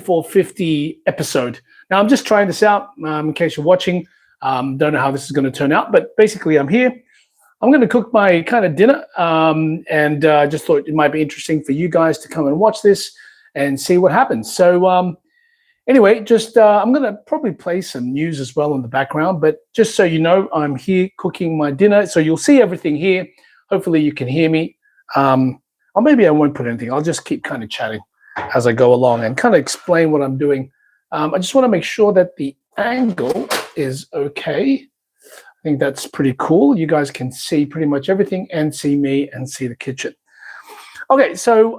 450 episode. Now, I'm just trying this out in case you're watching. Don't know how this is going to turn out, but basically I'm here. I'm going to cook my kind of dinner, and just thought it might be interesting for you guys to come and watch this and see what happens. So anyway, just I'm going to probably play some news as well in the background, but just so you know, I'm here cooking my dinner. So you'll see everything here. Hopefully you can hear me. Or maybe I won't put anything. I'll just keep kind of chatting as I go along and kind of explain what I'm doing. I just want to make sure that the angle is okay. I think that's pretty cool. You guys can see pretty much everything and see me and see the kitchen. Okay, so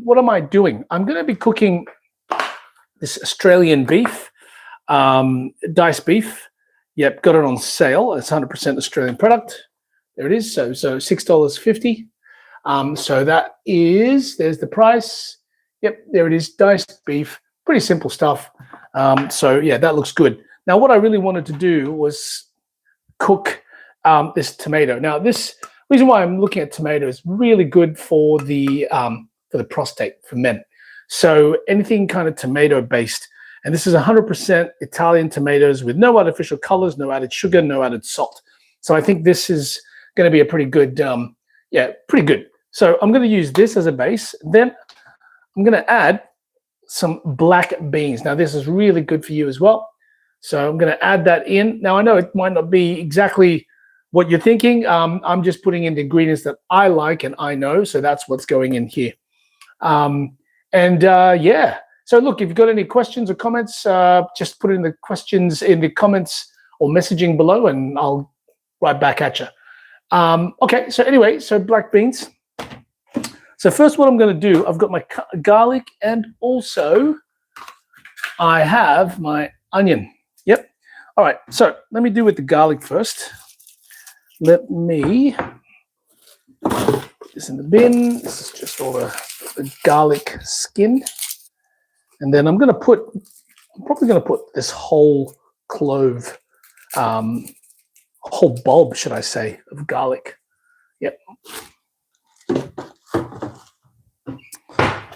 what am I doing? I'm going to be cooking this Australian beef, diced beef. Yep, got it on sale. It's 100% Australian product. There it is. So $6.50. So that is, there's the price. Yep, there it is, diced beef. Pretty simple stuff. So yeah, that looks good. Now, what I really wanted to do was cook this tomato. Now, this reason why I'm looking at tomato is really good for the prostate for men. So anything kind of tomato based, and this is 100% Italian tomatoes with no artificial colors, no added sugar, no added salt. So I think this is going to be a pretty good, pretty good. So I'm going to use this as a base. Then I'm going to add some black beans. Now, this is really good for you as well. So I'm going to add that in. Now, I know it might not be exactly what you're thinking. I'm just putting in the ingredients that I like and I know. So that's what's going in here. Yeah. So look, if you've got any questions or comments, just put in the questions in the comments or messaging below and I'll write back at you. Okay, so anyway, so black beans. So first what I'm going to do, I've got my garlic and also I have my onion. Yep. All right, so let me do with the garlic first. Let me put this in the bin. This is just all the garlic skin. And then I'm probably going to put this whole clove, whole bulb, should I say, of garlic. Yep.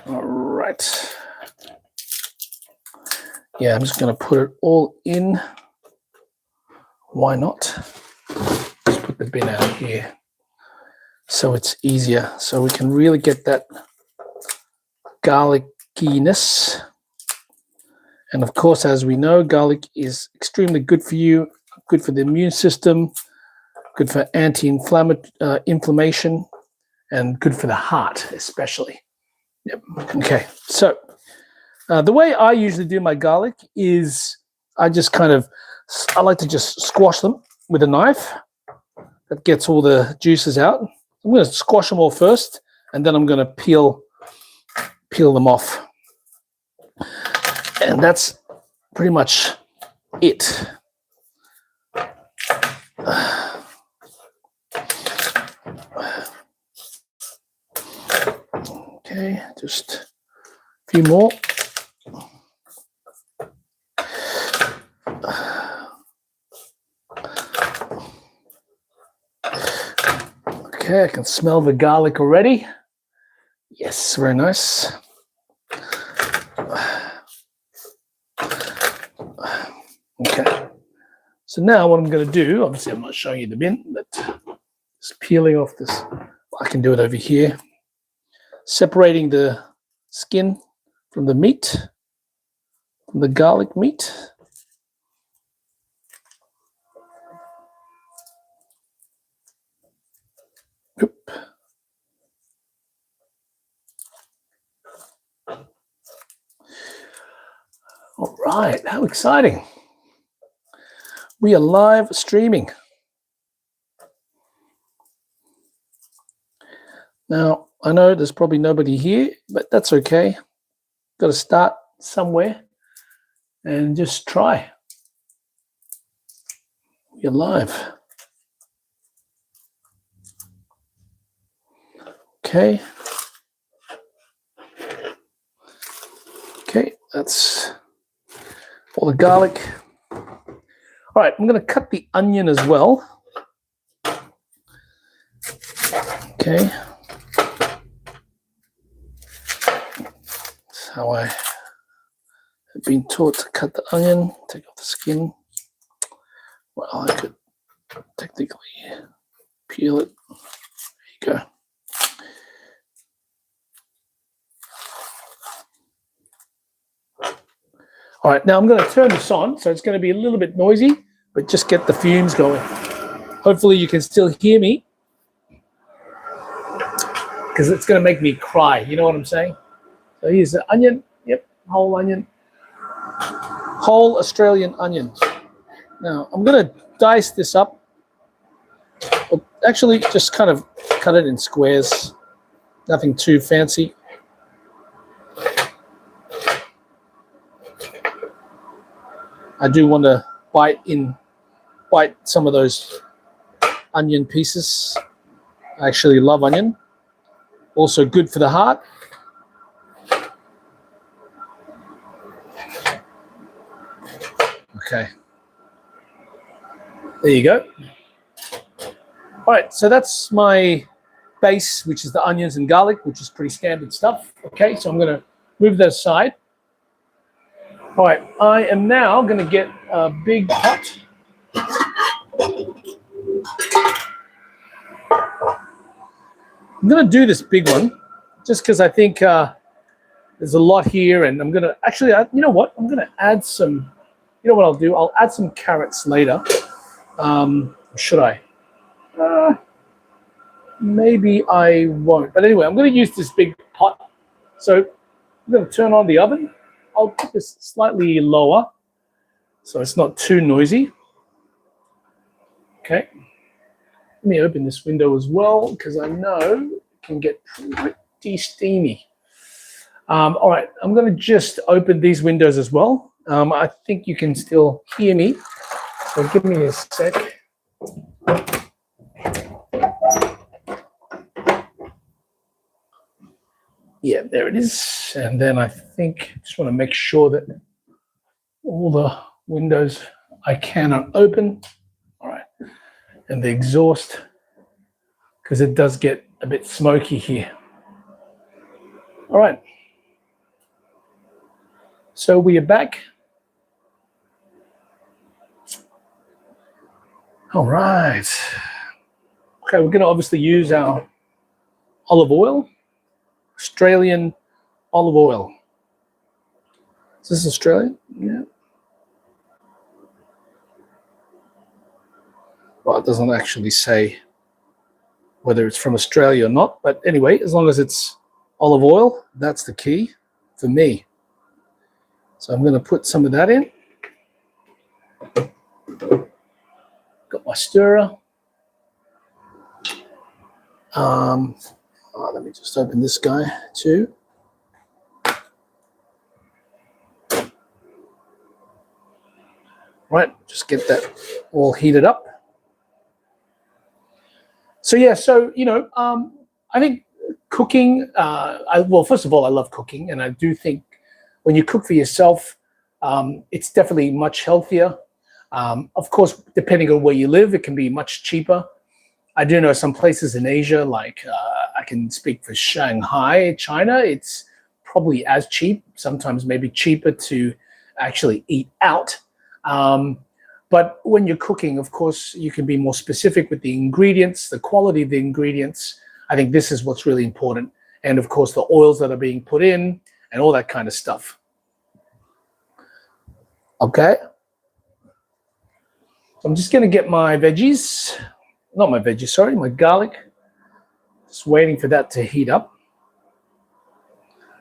All right. Yeah, I'm just going to put it all in. Why not? Just put the bin out here so it's easier. So we can really get that garlickiness. And of course, as we know, garlic is extremely good for you, good for the immune system, good for anti-inflammation, and good for the heart, especially. Yep. Okay. So the way I usually do my garlic is I like to just squash them with a knife. That gets all the juices out. I'm going to squash them all first, and then I'm going to peel them off. And that's pretty much it. Okay, just a few more. Okay, I can smell the garlic already. Yes, very nice. Okay, so now what I'm going to do, obviously I'm not showing you the bin, but just peeling off this. I can do it over here. Separating the skin from the meat, from the garlic meat. Oop. All right, how exciting. We are live streaming. Now, I know there's probably nobody here, but that's okay. Got to start somewhere and just try. We're live. Okay. Okay, that's all the garlic. All right, I'm going to cut the onion as well. Okay. That's how I I've been taught to cut the onion, take off the skin. Well, I could technically peel it. There you go. All right, now I'm going to turn this on, so it's going to be a little bit noisy, but just get the fumes going. Hopefully you can still hear me, because it's going to make me cry. You know what I'm saying? So here's the onion. Yep, whole onion. Whole Australian onion. Now, I'm going to dice this up. But actually, just kind of cut it in squares. Nothing too fancy. I do want to bite some of those onion pieces. I actually love onion. Also good for the heart. Okay. There you go. All right, so that's my base, which is the onions and garlic, which is pretty standard stuff. Okay, so I'm going to move that aside. All right, I am now going to get a big pot. I'm going to do this big one just because I think there's a lot here, and I'm going to actually, you know what? I'm going to add some, you know what I'll do? I'll add some carrots later. Should I? Maybe I won't. But anyway, I'm going to use this big pot. So I'm going to turn on the oven. I'll put this slightly lower so it's not too noisy. Okay. Let me open this window as well because I know it can get pretty steamy. All right, I'm going to just open these windows as well. I think you can still hear me. So give me a sec. Yeah, there it is. And then I think I just want to make sure that all the windows I can are open. All right. And the exhaust, because it does get a bit smoky here. All right. So we are back. All right. Okay, we're going to obviously use our olive oil. Australian olive oil. Is this Australian? Yeah. Well, it doesn't actually say whether it's from Australia or not. But anyway, as long as it's olive oil, that's the key for me. So I'm going to put some of that in. Got my stirrer. Let me just open this guy too. Right, just get that all heated up. So yeah, so you know, I think cooking. Well, first of all, I love cooking, and I do think when you cook for yourself, it's definitely much healthier. Of course, depending on where you live, it can be much cheaper. I do know some places in Asia, like I can speak for Shanghai, China, it's probably as cheap, sometimes maybe cheaper to actually eat out. But when you're cooking, of course, you can be more specific with the ingredients, the quality of the ingredients. I think this is what's really important. And of course, the oils that are being put in and all that kind of stuff. Okay. I'm just going to get my veggies. Not my veggies, sorry, my garlic. Just waiting for that to heat up.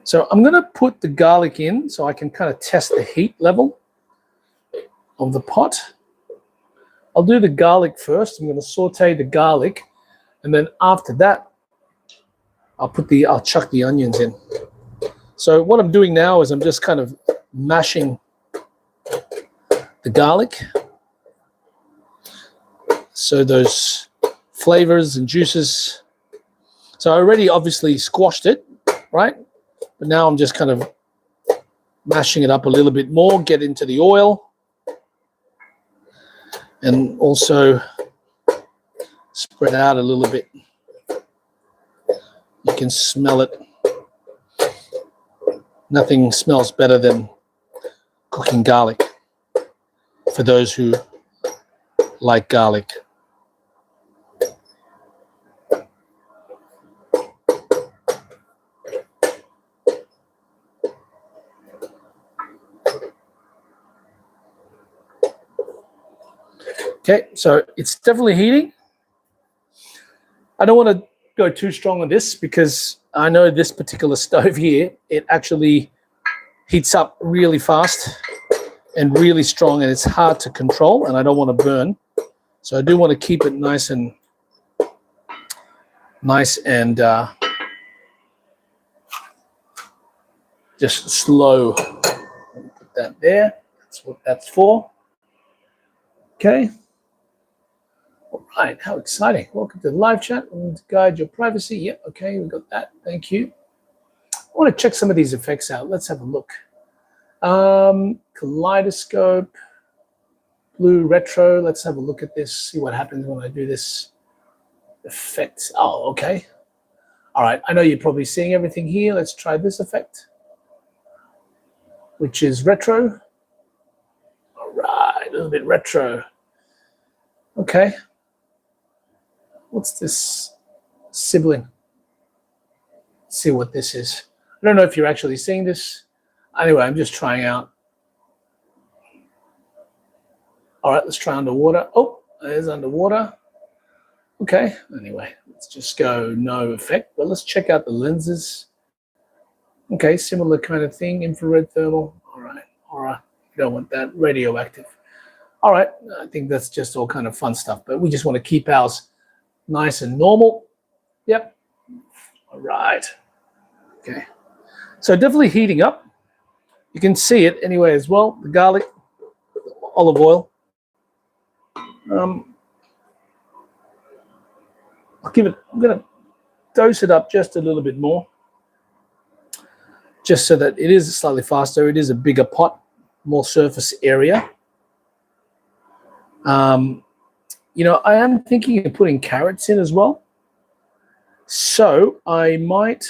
So I'm going to put the garlic in so I can kind of test the heat level of the pot. I'll do the garlic first. I'm going to saute the garlic, and then after that, I'll chuck the onions in. So what I'm doing now is I'm just kind of mashing the garlic. So those flavors and juices. So I already obviously squashed it, right? But now I'm just kind of mashing it up a little bit more, get into the oil. And also spread out a little bit. You can smell it. Nothing smells better than cooking garlic for those who like garlic. Okay, so it's definitely heating. I don't want to go too strong on this because I know this particular stove here, it actually heats up really fast and really strong, and it's hard to control, and I don't want to burn. So I do want to keep it nice and just slow. Put that there. That's what that's for. Okay. All right. How exciting. Welcome to the live chat. I want to guide your privacy. Yeah. Okay. We got that. Thank you. I want to check some of these effects out. Let's have a look. Kaleidoscope, blue retro. Let's have a look at this. See what happens when I do this effect. Oh, okay. All right. I know you're probably seeing everything here. Let's try this effect, which is retro. All right. A little bit retro. Okay. What's this sibling? Let's see what this is. I don't know if you're actually seeing this. Anyway, I'm just trying out. All right, let's try underwater. Oh, there's underwater. Okay, anyway, let's just go no effect. But let's check out the lenses. Okay, similar kind of thing, infrared thermal. All right, you don't want that. Radioactive. All right, I think that's just all kind of fun stuff, but we just want to keep ours nice and normal. Yep. All right. Okay. So definitely heating up. You can see it anyway as well. The garlic, olive oil. I'm going to dose it up just a little bit more, just so that it is slightly faster. It is a bigger pot, more surface area. You know, I am thinking of putting carrots in as well. So I might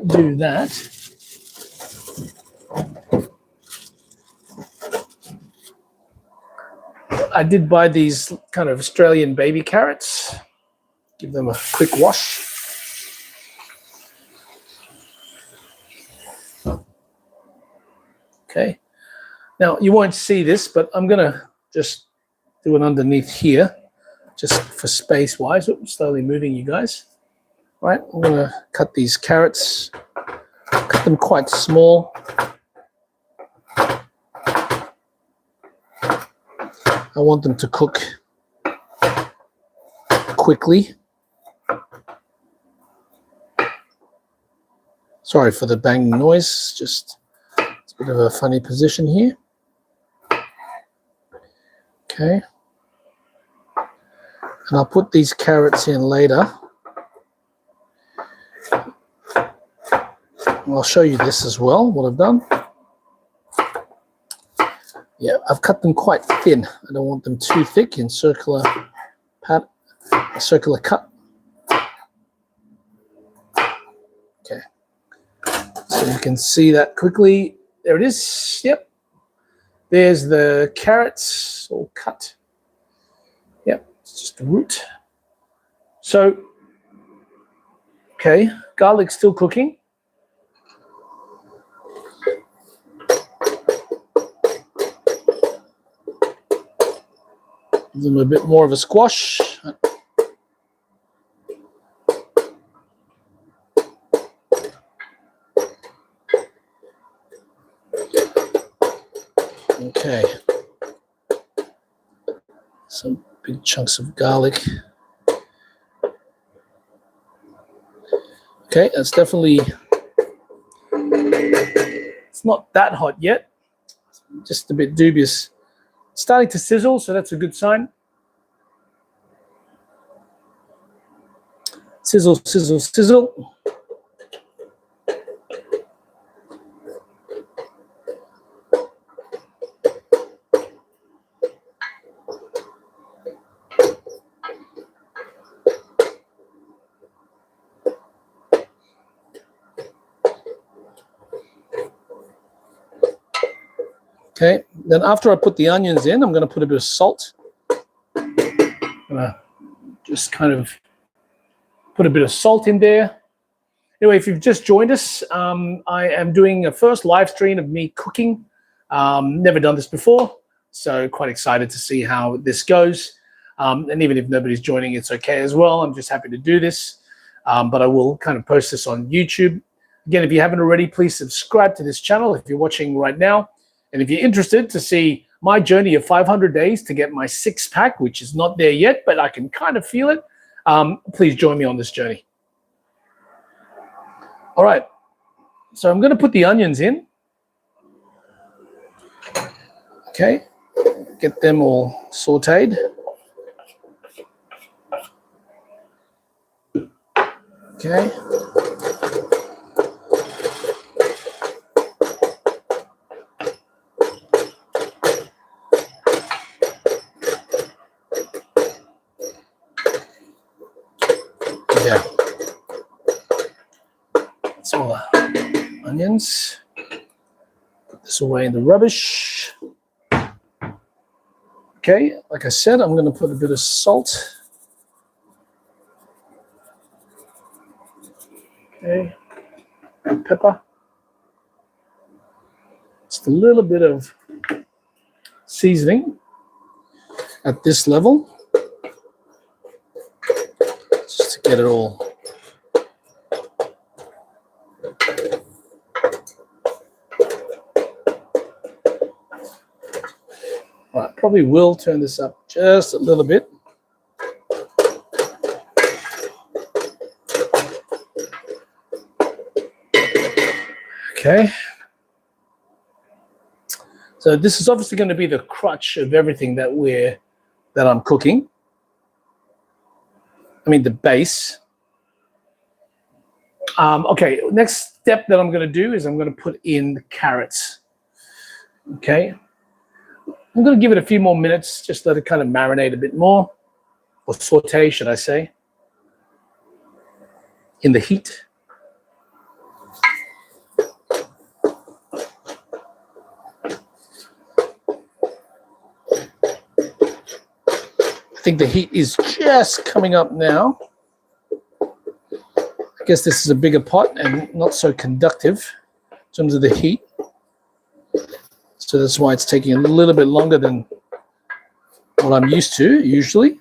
do that. I did buy these kind of Australian baby carrots. Give them a quick wash. Okay. Now, you won't see this, but I'm going to just do it underneath here, just for space-wise. Oops, slowly moving, you guys. All right, I'm going to cut these carrots, cut them quite small. I want them to cook quickly. Sorry for the banging noise, just it's a bit of a funny position here. Okay. And I'll put these carrots in later. I'll show you this as well, what I've done. Yeah, I've cut them quite thin. I don't want them too thick in circular cut. Okay. So you can see that quickly. There it is. Yep. There's the carrots all cut. Yep, it's just the root. So, okay, garlic's still cooking. Give them a bit more of a squash. Okay. Some big chunks of garlic. Okay, that's definitely, it's not that hot yet. Just a bit dubious. It's starting to sizzle, so that's a good sign. Sizzle, sizzle, sizzle. Okay, then after I put the onions in, I'm going to put a bit of salt. Just kind of put a bit of salt in there. Anyway, if you've just joined us, I am doing a first live stream of me cooking. Never done this before, so quite excited to see how this goes. And even if nobody's joining, it's okay as well. I'm just happy to do this. But I will kind of post this on YouTube. Again, if you haven't already, please subscribe to this channel if you're watching right now. And if you're interested to see my journey of 500 days to get my six-pack, which is not there yet, but I can kind of feel it, please join me on this journey. All right, so I'm going to put the onions in. Okay, get them all sauteed. Okay. Yeah. That's all the onions. Put this away in the rubbish. Okay, like I said, I'm going to put a bit of salt. Okay, and pepper. Just a little bit of seasoning at this level, just to get it all. All right, probably will turn this up just a little bit. Okay. So this is obviously going to be the crutch of everything that I'm cooking. I mean, the base. Okay, next step that I'm going to do is I'm going to put in the carrots. Okay. I'm going to give it a few more minutes, just let it kind of marinate a bit more, or saute, should I say, in the heat. I think the heat is just coming up now. I guess this is a bigger pot and not so conductive in terms of the heat. So that's why it's taking a little bit longer than what I'm used to usually.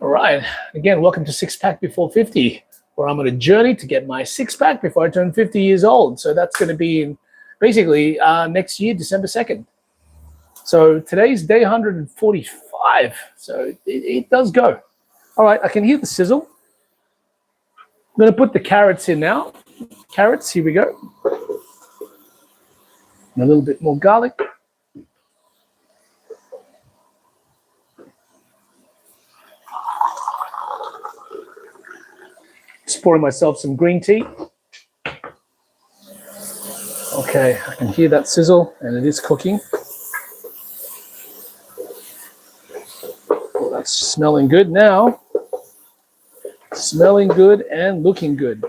All right. Again, welcome to Six Pack Before 50, where I'm on a journey to get my six-pack before I turn 50 years old. So that's going to be in basically next year, December 2nd. So today's day 145. So it does go. All right, I can hear the sizzle. I'm going to put the carrots in now. Carrots, here we go. And a little bit more garlic. Just pouring myself some green tea. Okay, I can hear that sizzle, and it is cooking. Oh, that's smelling good now. Smelling good and looking good.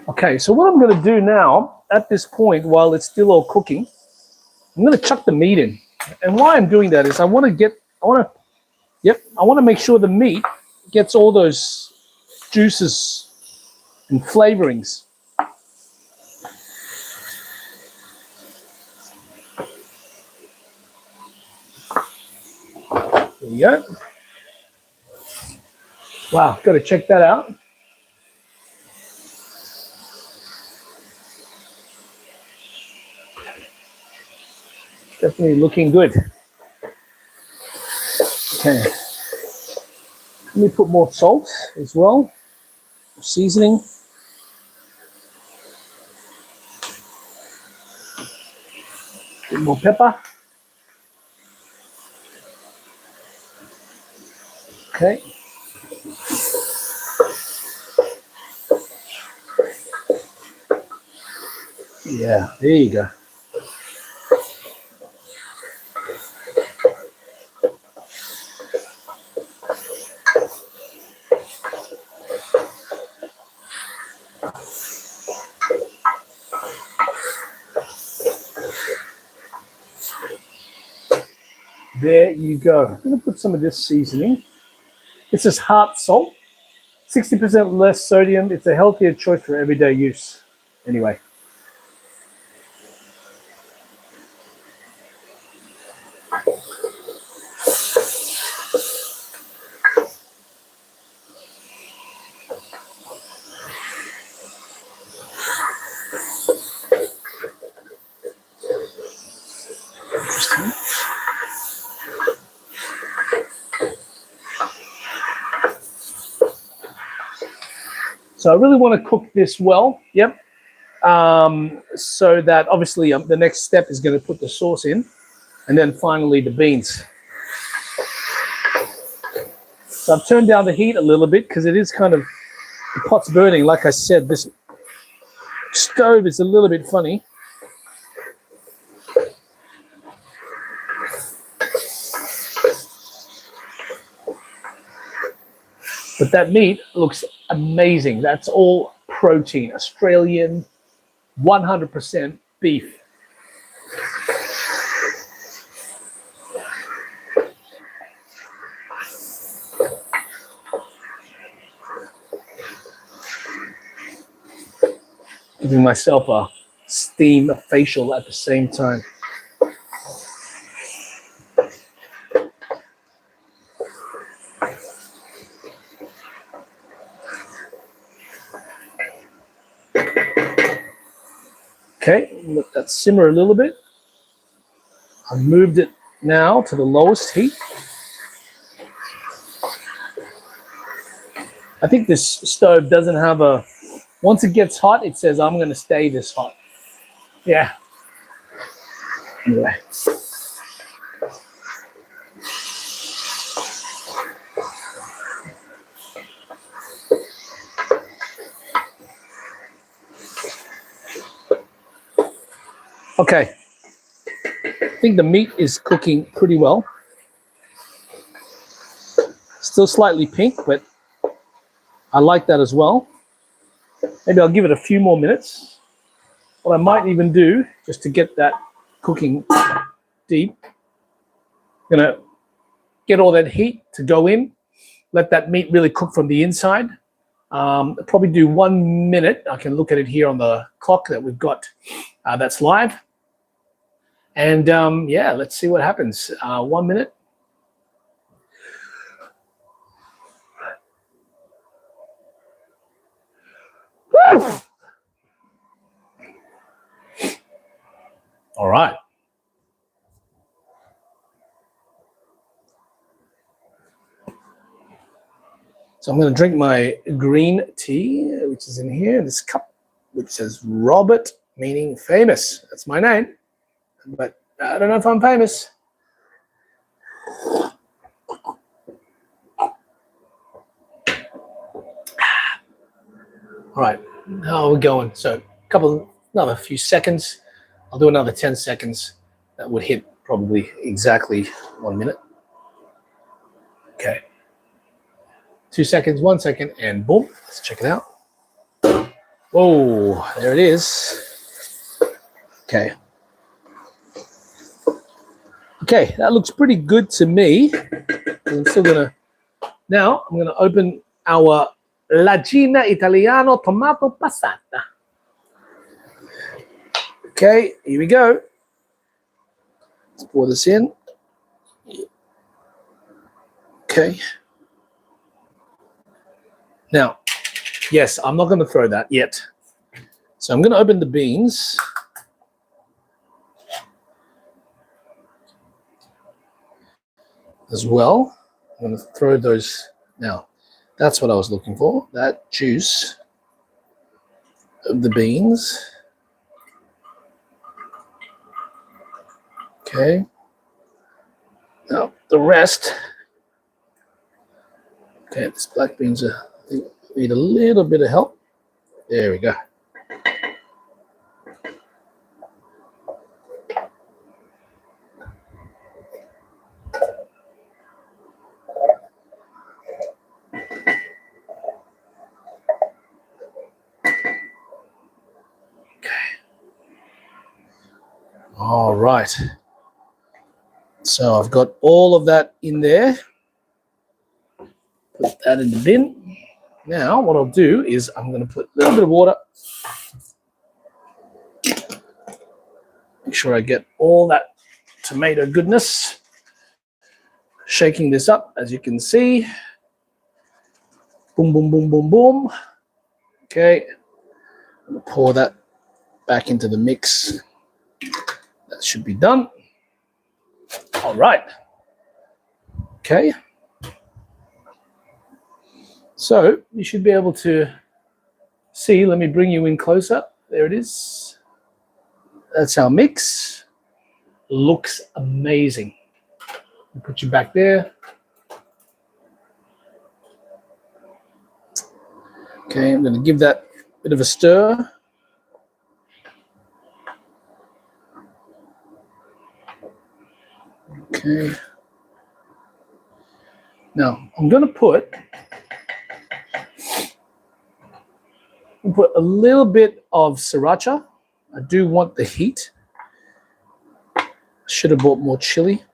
Okay, so what I'm going to do now, at this point, while it's still all cooking, I'm going to chuck the meat in. And why I'm doing that is I want to make sure the meat gets all those juices and flavorings. There you go. Wow, got to check that out. Definitely looking good. Okay. Let me put more salt as well. Seasoning. A bit more pepper. Okay. Yeah, there you go. There you go. I'm going to put some of this seasoning. This is hard salt, 60% less sodium. It's a healthier choice for everyday use. Anyway. So I really want to cook this well. Yep. So that obviously the next step is going to put the sauce in, and then finally the beans. So I've turned down the heat a little bit because it is kind of, the pot's burning. Like I said, this stove is a little bit funny. But that meat looks amazing. That's all protein, Australian, 100% beef. Giving myself a steam facial at the same time. Okay, let that simmer a little bit. I've moved it now to the lowest heat. I think this stove doesn't have a, once it gets hot, it says, I'm going to stay this hot. Yeah. Anyway. Okay. I think the meat is cooking pretty well. Still slightly pink, but I like that as well. Maybe I'll give it a few more minutes. What I might even do, just to get that cooking deep, I'm gonna get all that heat to go in, let that meat really cook from the inside. Probably do 1 minute. I can look at it here on the clock that we've got that's live. And yeah, let's see what happens. 1 minute. Woo! All right. So I'm going to drink my green tea, which is in here, this cup, which says Robert, meaning famous. That's my name. But I don't know if I'm famous. All right, how are we going? So another few seconds. I'll do another 10 seconds. That would hit probably exactly 1 minute. Okay. 2 seconds, 1 second, and boom. Let's check it out. Whoa, there it is. Okay. Okay, that looks pretty good to me. I'm still gonna, now I'm gonna open our Lagina Italiano Tomato Passata. Okay, here we go. Let's pour this in. Okay. Now, yes, I'm not going to throw that yet. So I'm going to open the beans. As well. I'm going to throw those. Now, that's what I was looking for. That juice of the beans. Okay. Now, the rest. Okay, these black beans are, I think, need a little bit of help. There we go. All right. So I've got all of that in there. Put that in the bin. Now what I'll do is I'm going to put a little bit of water. Make sure I get all that tomato goodness. Shaking this up, as you can see. Boom, boom, boom, boom, boom. Okay. I'm going to pour that back into the mix. That should be done. All right. Okay. So you should be able to see. Let me bring you in closer. There it is. That's our mix. Looks amazing. I'll put you back there. Okay, I'm going to give that a bit of a stir. Okay. Now I'm going to put a little bit of sriracha. I do want the heat. Should have bought more chili.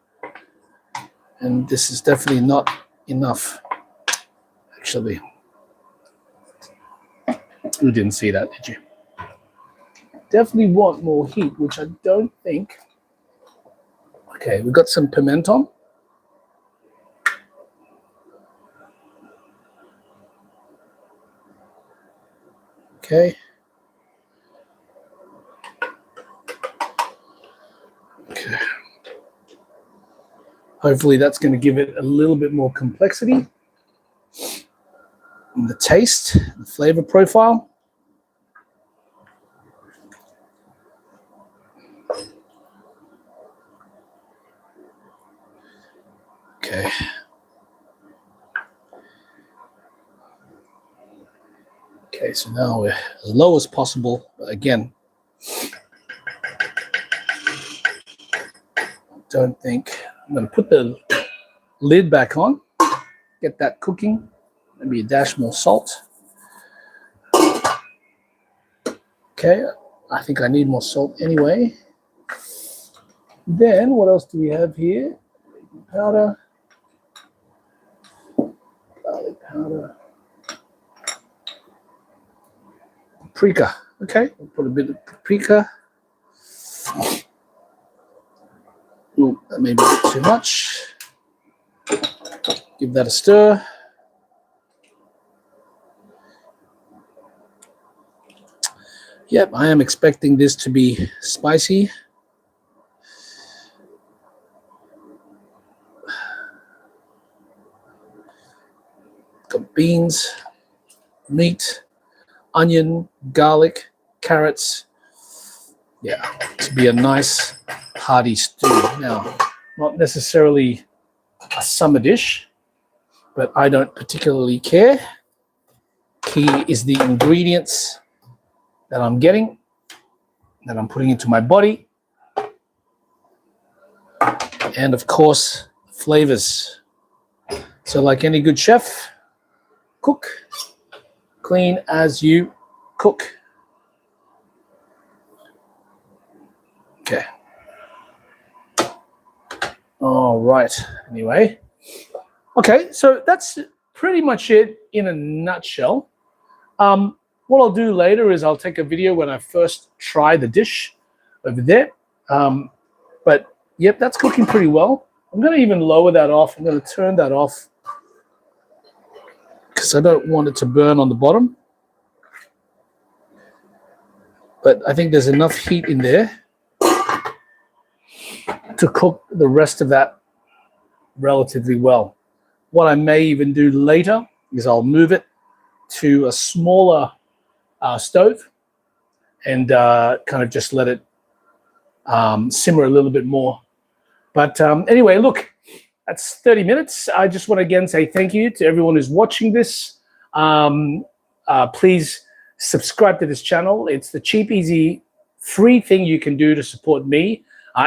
And this is definitely not enough, actually. You didn't see that, did you? Definitely want more heat, which I don't think. Okay, we've got some pimenton. Okay. Okay. Hopefully that's going to give it a little bit more complexity in the taste, the flavor profile. Okay. Okay, so now we're as low as possible. But again, don't think. I'm going to put the lid back on, get that cooking, maybe a dash more salt. Okay, I think I need more salt anyway. Then what else do we have here? Powder, garlic powder, paprika. Okay, we'll put a bit of paprika. Ooh, that may be a bit too much. Give that a stir. Yep, I am expecting this to be spicy. Got beans, meat, onion, garlic, carrots. Yeah, to be a nice hearty stew. Now, not necessarily a summer dish, but I don't particularly care. Key is the ingredients that I'm getting, that I'm putting into my body, and of course, flavors. So like any good chef, cook, clean as you cook. Okay. All right. Anyway. Okay, so that's pretty much it in a nutshell. What I'll do later is I'll take a video when I first try the dish over there. But yep, that's cooking pretty well. I'm going to even lower that off. I'm going to turn that off because I don't want it to burn on the bottom. But I think there's enough heat in there to cook the rest of that relatively well. What I may even do later is I'll move it to a smaller stove and kind of just let it simmer a little bit more. But anyway, look, that's 30 minutes. I just want to again say thank you to everyone who's watching this. Please subscribe to this channel. It's the cheap, easy, free thing you can do to support me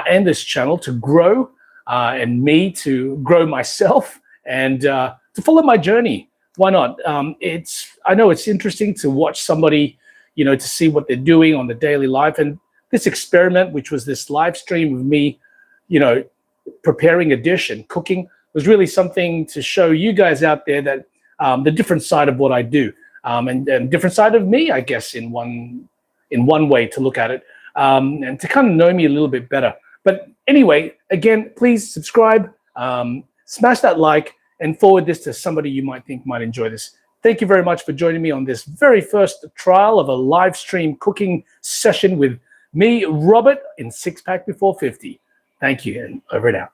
and this channel to grow and me to grow myself and to follow my journey. Why not? I know it's interesting to watch somebody, to see what they're doing on the daily life. And this experiment, which was this live stream of me, preparing a dish and cooking, was really something to show you guys out there that the different side of what I do, and different side of me, I guess, in one way to look at it, and to kind of know me a little bit better. But anyway, again, please subscribe, smash that like, and forward this to somebody you might think might enjoy this. Thank you very much for joining me on this very first trial of a live stream cooking session with me, Robert, in Six Pack Before 50. Thank you, and over and out.